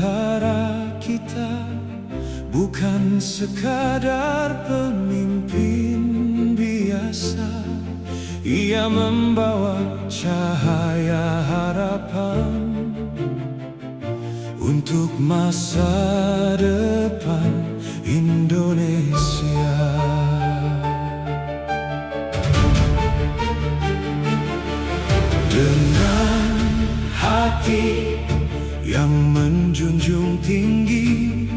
antara kita bukan sekadar pemimpin biasa. Ia membawa cahaya harapan untuk masa depan Indonesia. Dengan hati yang menjunjung tinggi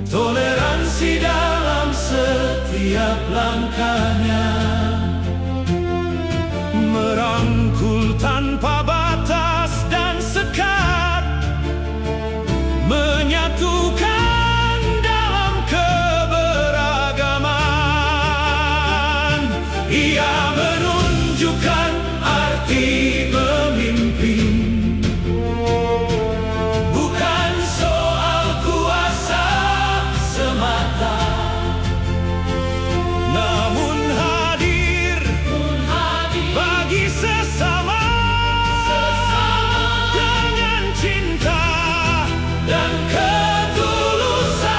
toleransi dalam setiap langkahnya, merangkul tanpa batas dan sekat, menyatukan dalam keberagaman. Ia menunjukkan arti pemimpin bukan soal kuasa semata, namun hadir bagi sesama dengan cinta dan ketulusan.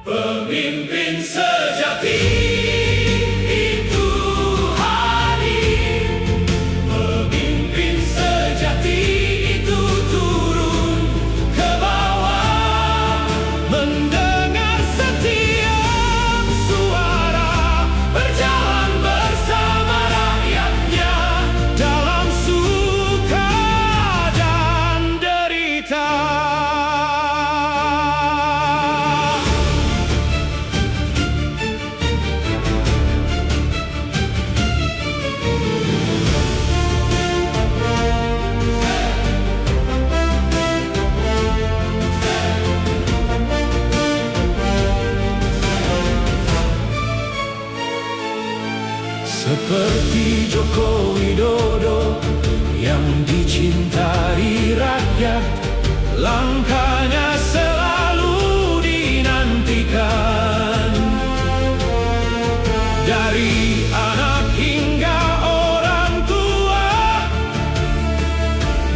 Pemimpin sejati itu hadir, pemimpin sejati itu turun ke bawah, mendengar setiap suara, berjalan bersama rakyatnya dalam suka dan derita. Seperti Joko Widodo yang dicintai rakyat, langkahnya selalu dinantikan. Dari anak hingga orang tua,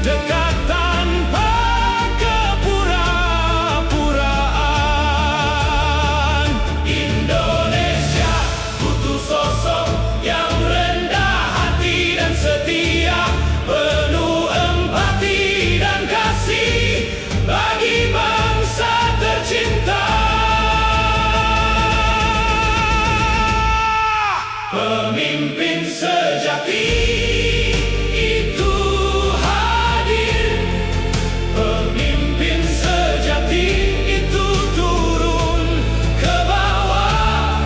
dekat tanpa kepura-puraan. Indonesia butuh sosok yang rendah hati dan setia, penuh empati dan kasih bagi bangsa tercinta. Pemimpin sejati itu hadir, pemimpin sejati itu turun ke bawah,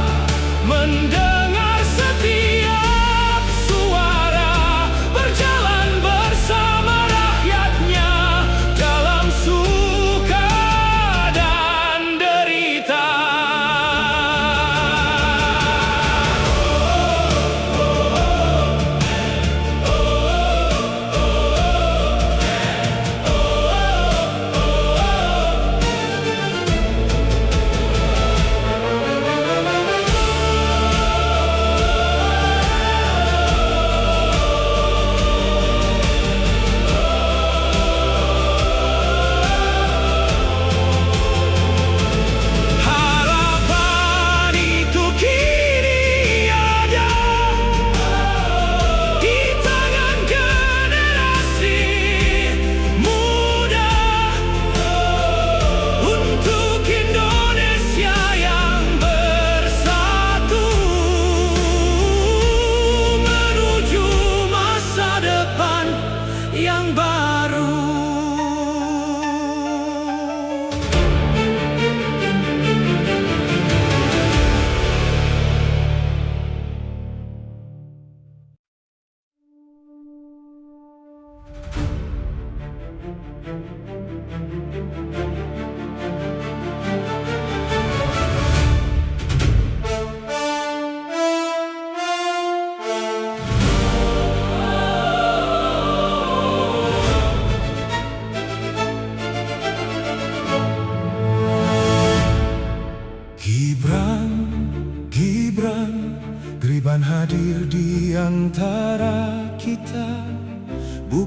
mendengar setiap suara, berjalan bersama rakyatnya dalam suka dan derita. Harapan itu kini ada di tangan generasi muda untuk Indonesia yang bersatu menuju masa depan yang baru.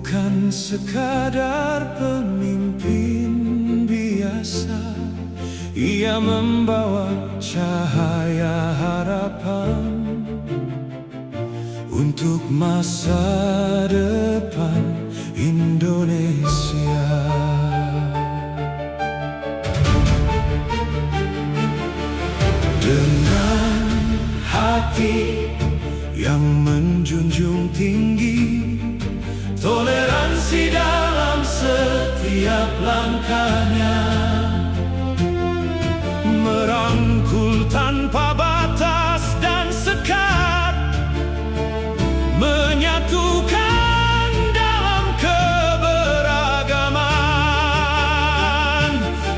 bukan sekadar pemimpin biasa. Ia membawa cahaya harapan untuk masa depan Indonesia. Dengan hati yang menjunjung tinggi toleransi dalam setiap langkahnya, merangkul tanpa batas dan sekat, menyatukan dalam keberagaman.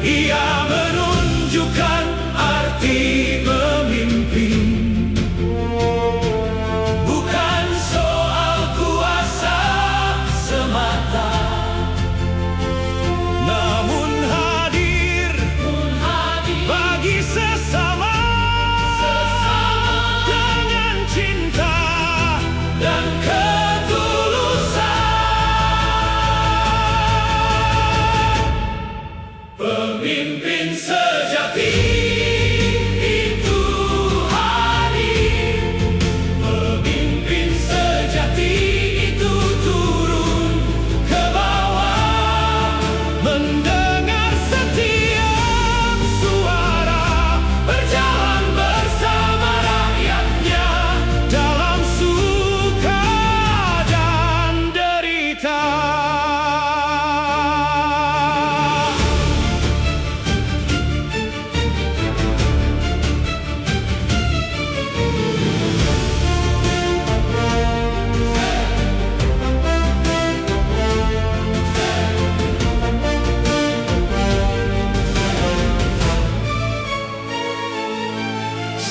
Ia menunjukkan arti pemimpin bukan soal kuasa semata, namun hadir bagi sesama dengan cinta dan ketulusan. Pemimpin sejati itu hadir, pemimpin sejati itu turun ke bawah, mendengar setiap suara, berjalan bersama rakyatnya dalam suka dan derita.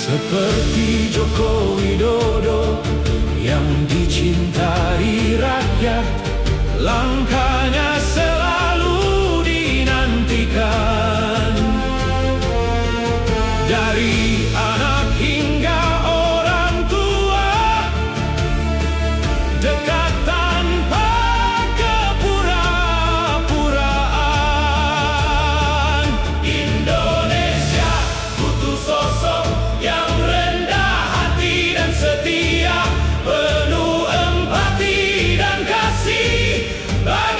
Seperti Joko Widodo yang dicintai rakyat, langkahnya selalu dinantikan. Dari anak hingga orang tua, dekat tanpa kepura-puraan. Indonesia butuh sosok yang rendah hati dan setia, penuh empati dan kasih bagi